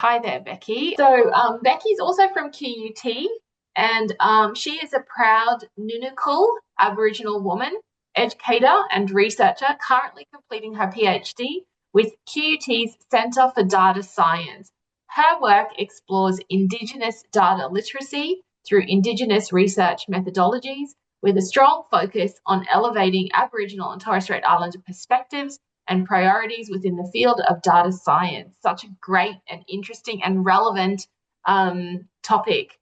Hi there, Becki. Becky's also from QUT, and she is a proud Nunukul Aboriginal woman, educator, and researcher currently completing her PhD with QUT's Centre for Data Science. Her work explores Indigenous data literacy through Indigenous research methodologies with a strong focus on elevating Aboriginal and Torres Strait Islander perspectives and priorities within the field of data science. Such a great and interesting and relevant topic.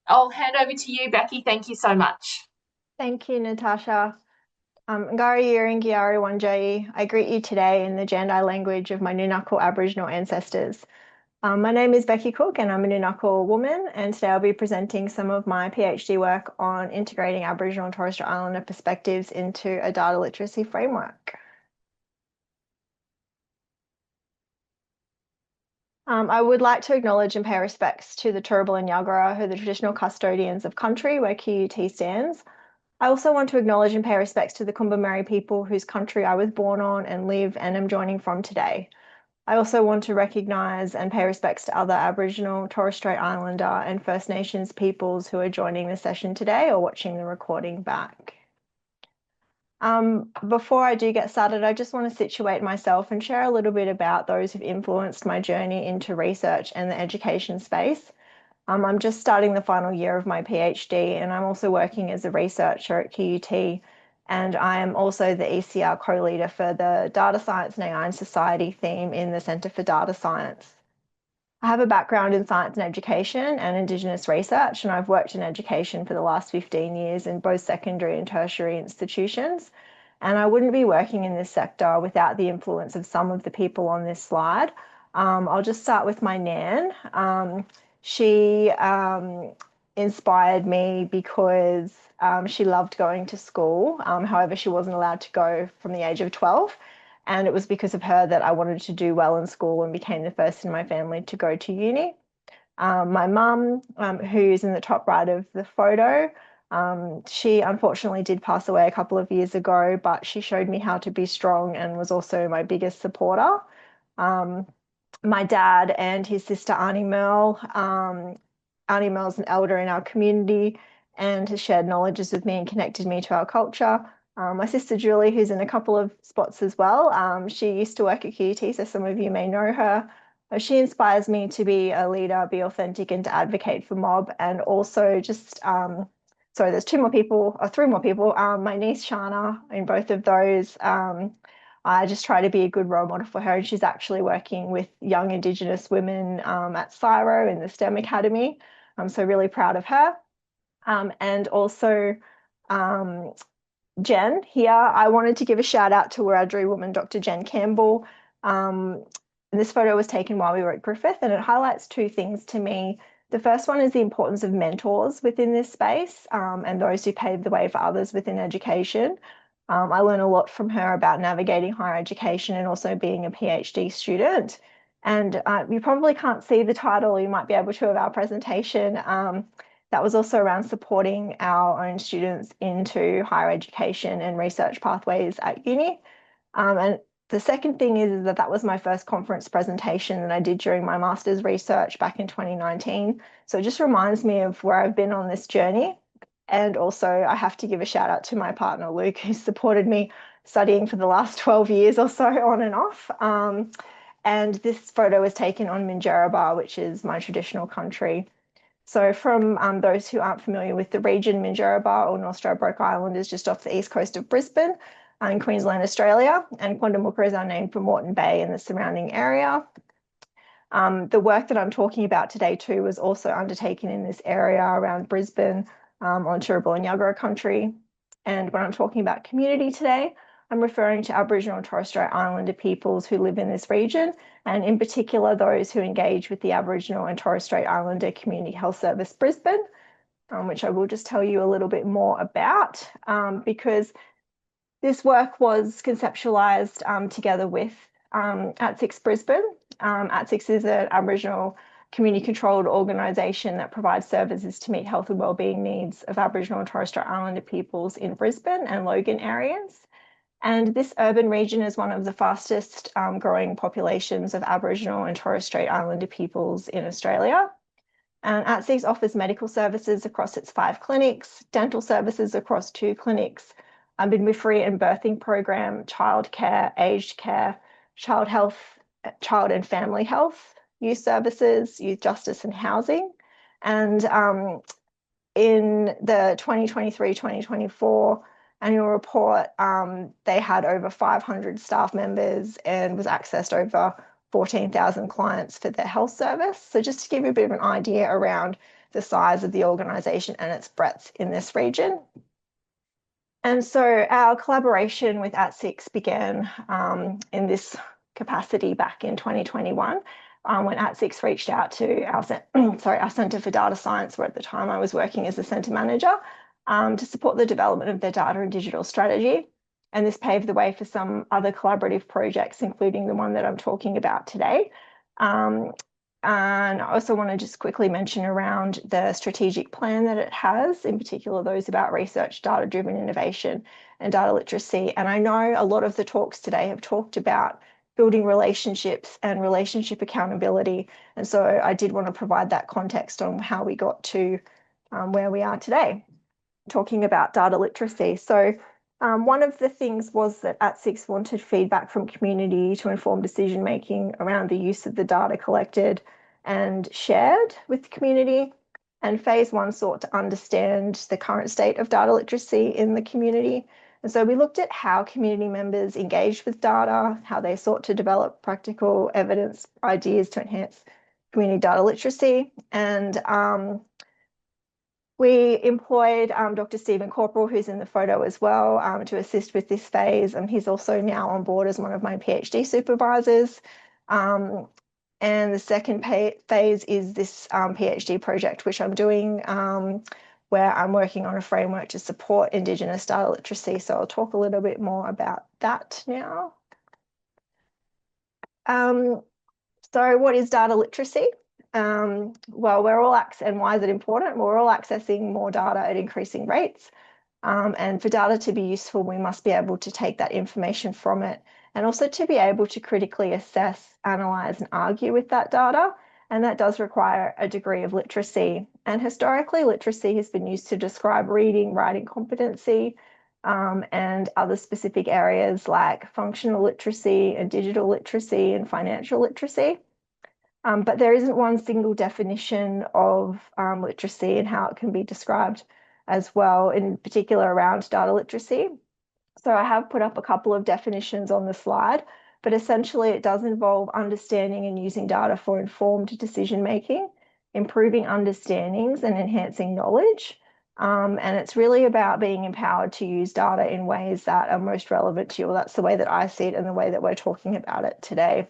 I'll hand over to you, Becki. Thank you so much. Thank you, Natasha. Ngari Yiringi Wanjai. I greet you today in the Jandai language of my Nunukul Aboriginal ancestors. My name is Becki Cook and I'm a Nunukul woman, and today I'll be presenting some of my PhD work on integrating Aboriginal and Torres Strait Islander perspectives into a data literacy framework. I would like to acknowledge and pay respects to the Turrbal and Yagara, who are the traditional custodians of country where QUT stands. I also want to acknowledge and pay respects to the Kumba people whose country I was born on and live and am joining from today. I also want to recognise and pay respects to other Aboriginal, Torres Strait Islander and First Nations peoples who are joining the session today or watching the recording back. Before I do get started, I just want to situate myself and share a little bit about those who've influenced my journey into research and the education space. I'm just starting the final year of my PhD, and I'm also working as a researcher at QUT, and I am also the ECR co-leader for the Data Science and AI in Society theme in the Centre for Data Science. I have a background in science and education and Indigenous research, and I've worked in education for the last 15 years in both secondary and tertiary institutions. And I wouldn't be working in this sector without the influence of some of the people on this slide. I'll just start with my Nan. She inspired me because she loved going to school. However, she wasn't allowed to go from the age of 12. And it was because of her that I wanted to do well in school and became the first in my family to go to uni. My mum, who's in the top right of the photo, she unfortunately did pass away a couple of years ago, but she showed me how to be strong and was also my biggest supporter. My dad and his sister Auntie Merle. Auntie Merle's an elder in our community and has shared knowledges with me and connected me to our culture. My sister Julie, who's in a couple of spots as well, she used to work at QUT, so some of you may know her. She inspires me to be a leader, be authentic, and to advocate for mob. And also just, sorry, there's two more people, or three more people. My niece Shana, in both of those, I just try to be a good role model for her. And she's actually working with young Indigenous women at CSIRO in the STEM Academy. I'm so really proud of her. And also, Jen here, I wanted to give a shout out to Wiradjuri woman, Dr. Jen Campbell. This photo was taken while we were at Griffith, and it highlights two things to me. The first one is the importance of mentors within this space and those who pave the way for others within education. I learned a lot from her about navigating higher education and also being a PhD student. And you probably can't see the title, you might be able to, of our presentation. That was also around supporting our own students into higher education and research pathways at uni. And the second thing is that that was my first conference presentation that I did during my master's research back in 2019. So it just reminds me of where I've been on this journey. And also I have to give a shout out to my partner, Luke, who supported me studying for the last 12 years or so on and off. And this photo was taken on Minjerribah, which is my traditional country. So from those who aren't familiar with the region, Minjerribah or North Stradbroke Island is just off the east coast of Brisbane in Queensland, Australia, and Quandamooka is our name for Moreton Bay and the surrounding area. The work that I'm talking about today too was also undertaken in this area around Brisbane on Turrbal and Yagara country. And when I'm talking about community today, I'm referring to Aboriginal and Torres Strait Islander peoples who live in this region, and in particular those who engage with the Aboriginal and Torres Strait Islander Community Health Service Brisbane, which I will just tell you a little bit more about because this work was conceptualised together with ATSIX Brisbane. ATSIX is an Aboriginal community-controlled organisation that provides services to meet health and wellbeing needs of Aboriginal and Torres Strait Islander peoples in Brisbane and Logan areas. And this urban region is one of the fastest growing populations of Aboriginal and Torres Strait Islander peoples in Australia. And ATSIX offers medical services across its 5 clinics, dental services across 2 clinics, a midwifery and birthing program, childcare, aged care, child health, child and family health, youth services, youth justice and housing. And in the 2023-2024 annual report, they had over 500 staff members and was accessed over 14,000 clients for their health service. So just to give you a bit of an idea around the size of the organisation and its breadth in this region. And so our collaboration with ATSIX began in this capacity back in 2021 when ATSIX reached out to our Centre for Data Science, where at the time I was working as a centre manager, to support the development of their data and digital strategy. And this paved the way for some other collaborative projects, including the one that I'm talking about today. And I also want to just quickly mention around the strategic plan that it has, in particular those about research, data-driven innovation and data literacy. And I know a lot of the talks today have talked about building relationships and relationship accountability. And so I did want to provide that context on how we got to where we are today, talking about data literacy. So one of the things was that ATSIX wanted feedback from community to inform decision making around the use of the data collected and shared with the community. And phase 1 sought to understand the current state of data literacy in the community. And so we looked at how community members engaged with data, how they sought to develop practical evidence ideas to enhance community data literacy. And we employed Dr. Stephen Corporal, who's in the photo as well, to assist with this phase. And he's also now on board as one of my PhD supervisors. And the second phase is this PhD project, which I'm doing, where I'm working on a framework to support Indigenous data literacy. So I'll talk a little bit more about that now. So what is data literacy? Well, and why is it important? Well, we're all accessing more data at increasing rates. And for data to be useful, we must be able to take that information from it and also to be able to critically assess, analyze, and argue with that data. And that does require a degree of literacy. And historically, literacy has been used to describe reading, writing competency, and other specific areas like functional literacy and digital literacy and financial literacy. But there isn't one single definition of literacy and how it can be described as well, in particular around data literacy. So I have put up a couple of definitions on the slide, but essentially it does involve understanding and using data for informed decision making, improving understandings and enhancing knowledge. And it's really about being empowered to use data in ways that are most relevant to you. Well, that's the way that I see it and the way that we're talking about it today.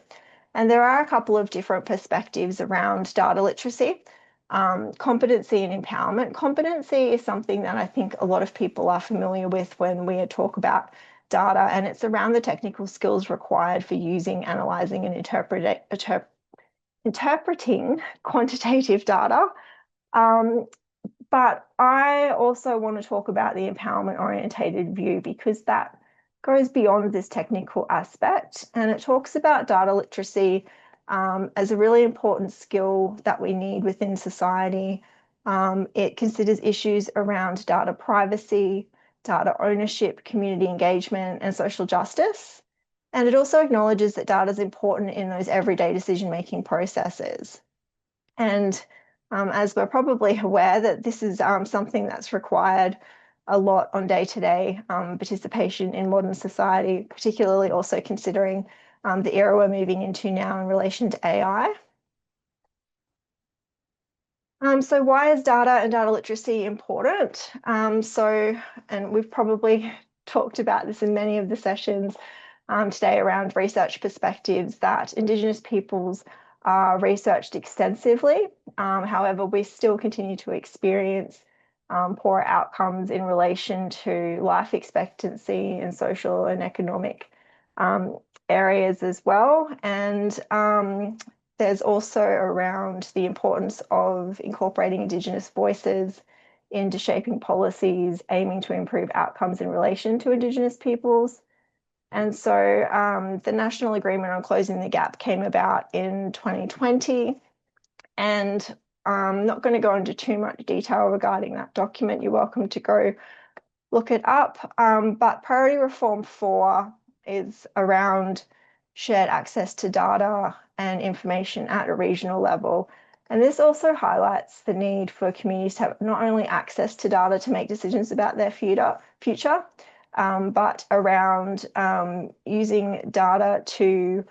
And there are a couple of different perspectives around data literacy. Competency and empowerment. Competency is something that I think a lot of people are familiar with when we talk about data, and it's around the technical skills required for using, analysing and interpreting quantitative data. But I also want to talk about the empowerment orientated view because that goes beyond this technical aspect, and it talks about data literacy as a really important skill that we need within society. It considers issues around data privacy, data ownership, community engagement, and social justice. And it also acknowledges that data is important in those everyday decision-making processes. And as we're probably aware that this is something that's required a lot on day-to-day participation in modern society, particularly also considering the era we're moving into now in relation to AI. So why is data and data literacy important? And we've probably talked about this in many of the sessions today around research perspectives that Indigenous peoples are researched extensively. However, we still continue to experience poor outcomes in relation to life expectancy and social and economic areas as well. And there's also around the importance of incorporating Indigenous voices into shaping policies aiming to improve outcomes in relation to Indigenous peoples. And so the National Agreement on Closing the Gap came about in 2020. And I'm not going to go into too much detail regarding that document. You're welcome to go look it up. But Priority Reform 4 is around shared access to data and information at a regional level. And this also highlights the need for communities to have not only access to data to make decisions about their future, but around using data to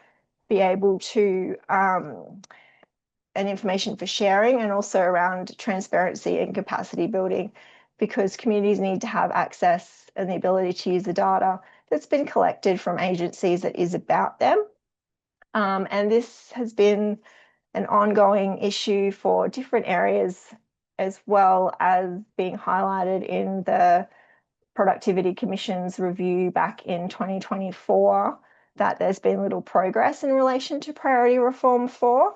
be able to and information for sharing, and also around transparency and capacity building, because communities need to have access and the ability to use the data that's been collected from agencies that is about them. And this has been an ongoing issue for different areas, as well as being highlighted in the Productivity Commission's review back in 2024, that there's been little progress in relation to Priority Reform 4.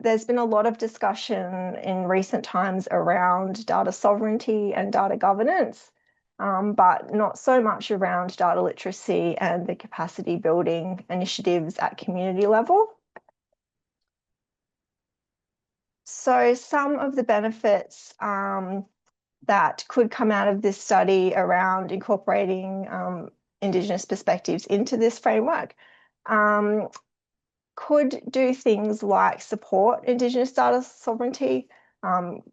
There's been a lot of discussion in recent times around data sovereignty and data governance, but not so much around data literacy and the capacity building initiatives at community level. So some of the benefits that could come out of this study around incorporating Indigenous perspectives into this framework could do things like support Indigenous data sovereignty,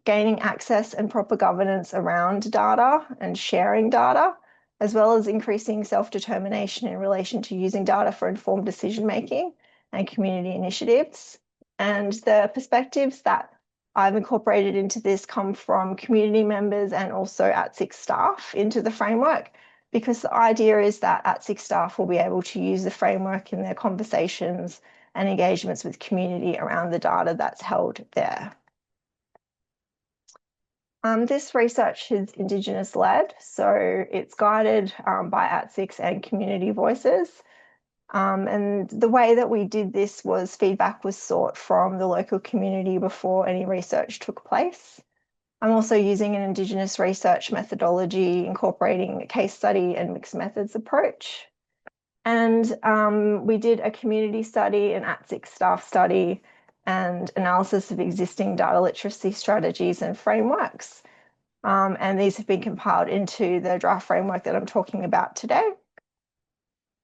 gaining access and proper governance around data and sharing data, as well as increasing self-determination in relation to using data for informed decision-making and community initiatives. And the perspectives that I've incorporated into this come from community members and also ATSIC staff into the framework, because the idea is that ATSIC staff will be able to use the framework in their conversations and engagements with community around the data that's held there. This research is Indigenous led, so it's guided by ATSICs and community voices. And the way that we did this was feedback was sought from the local community before any research took place. I'm also using an Indigenous research methodology incorporating a case study and mixed methods approach. And we did a community study, an ATSIC staff study, and analysis of existing data literacy strategies and frameworks. And these have been compiled into the draft framework that I'm talking about today.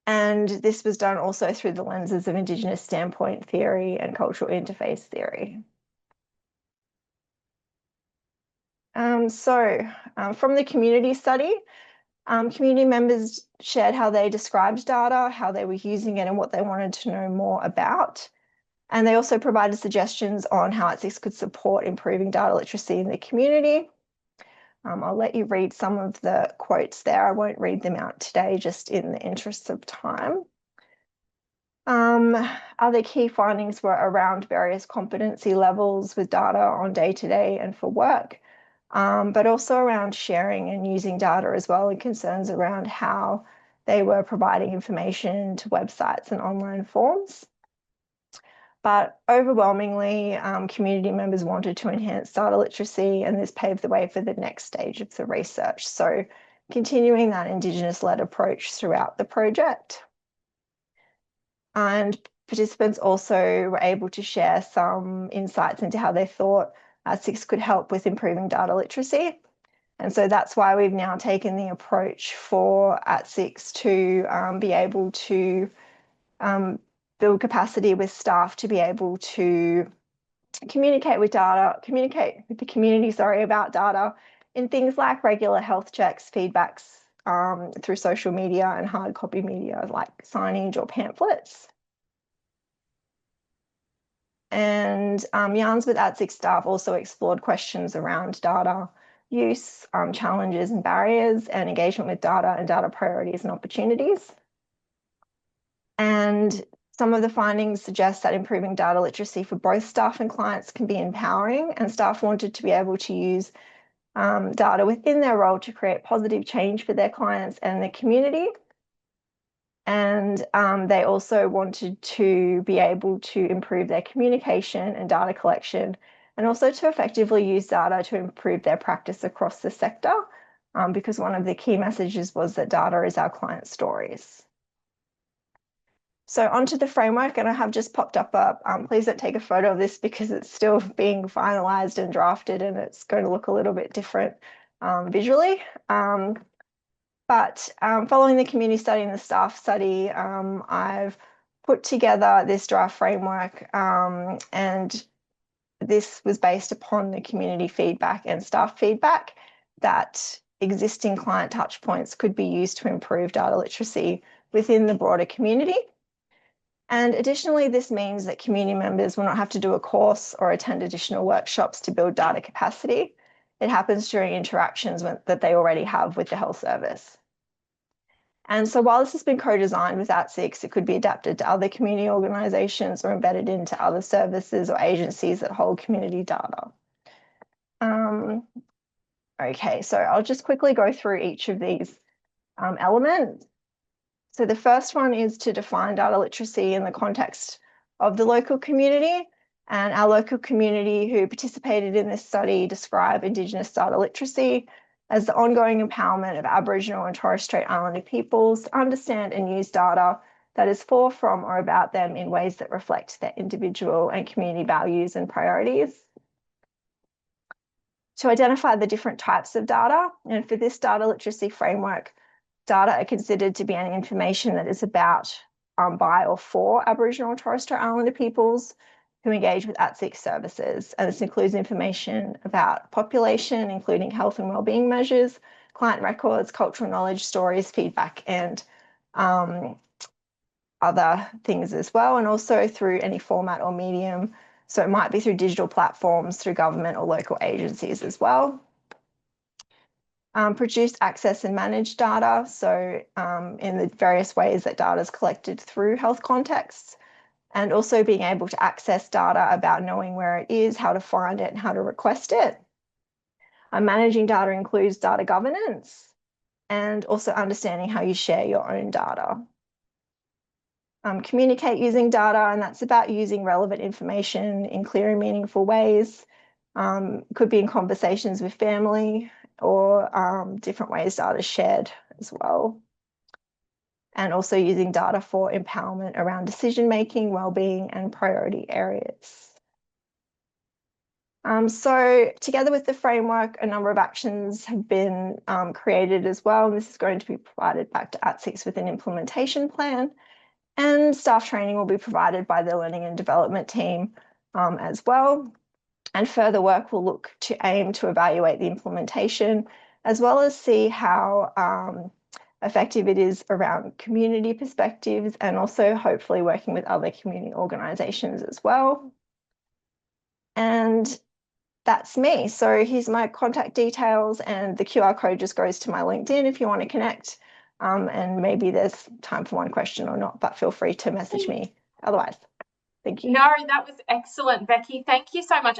And this was done also through the lenses of Indigenous standpoint theory and cultural interface theory. From the community study, community members shared how they described data, how they were using it, and what they wanted to know more about. And they also provided suggestions on how ATSICs could support improving data literacy in the community. I'll let you read some of the quotes there. I won't read them out today, just in the interest of time. Other key findings were around various competency levels with data on day-to-day and for work, but also around sharing and using data as well, and concerns around how they were providing information to websites and online forms. But overwhelmingly, community members wanted to enhance data literacy, and this paved the way for the next stage of the research. So continuing that Indigenous-led approach throughout the project. And participants also were able to share some insights into how they thought ATSICs could help with improving data literacy. And so that's why we've now taken the approach for ATSICs to be able to build capacity with staff to be able to communicate with the community, about data in things like regular health checks, feedbacks through social media and hard copy media like signage or pamphlets. And Yarns with ATSIC staff also explored questions around data use, challenges and barriers, and engagement with data and data priorities and opportunities. And some of the findings suggest that improving data literacy for both staff and clients can be empowering, and staff wanted to be able to use data within their role to create positive change for their clients and the community. And they also wanted to be able to improve their communication and data collection, and also to effectively use data to improve their practice across the sector. because one of the key messages was that data is our client stories. So onto the framework, and I have just popped up please don't take a photo of this because it's still being finalized and drafted and it's going to look a little bit different visually. But following the community study and the staff study, I've put together this draft framework, and this was based upon the community feedback and staff feedback that existing client touchpoints could be used to improve data literacy within the broader community. And additionally, this means that community members will not have to do a course or attend additional workshops to build data capacity. It happens during interactions that they already have with the health service. And so while this has been co-designed with ATSIX, it could be adapted to other community organisations or embedded into other services or agencies that hold community data. Okay, so I'll just quickly go through each of these elements. So the first one is to define data literacy in the context of the local community. And our local community who participated in this study describe Indigenous data literacy as the ongoing empowerment of Aboriginal and Torres Strait Islander peoples to understand and use data that is for, from, or about them in ways that reflect their individual and community values and priorities. To identify the different types of data, and for this data literacy framework, data are considered to be any information that is about, by, or for Aboriginal and Torres Strait Islander peoples who engage with ATSIC services. And this includes information about population, including health and wellbeing measures, client records, cultural knowledge, stories, feedback, and other things as well, and also through any format or medium. So it might be through digital platforms, through government or local agencies as well. Produce, access and manage data. So in the various ways that data is collected through health contexts, and also being able to access data about knowing where it is, how to find it and how to request it. Managing data includes data governance and also understanding how you share your own data. Communicate using data, and that's about using relevant information in clear and meaningful ways. Could be in conversations with family or different ways data is shared as well. And also using data for empowerment around decision-making, wellbeing, and priority areas. So together with the framework, a number of actions have been created as well. And this is going to be provided back to ATSIX with an implementation plan. And staff training will be provided by the Learning and Development team as well. And further work will look to aim to evaluate the implementation, as well as see how effective it is around community perspectives, and also hopefully working with other community organisations as well. And that's me. So here's my contact details, and the QR code just goes to my LinkedIn if you want to connect. And maybe there's time for one question or not, but feel free to message me otherwise. Thank you. No, that was excellent, Becki. Thank you so much.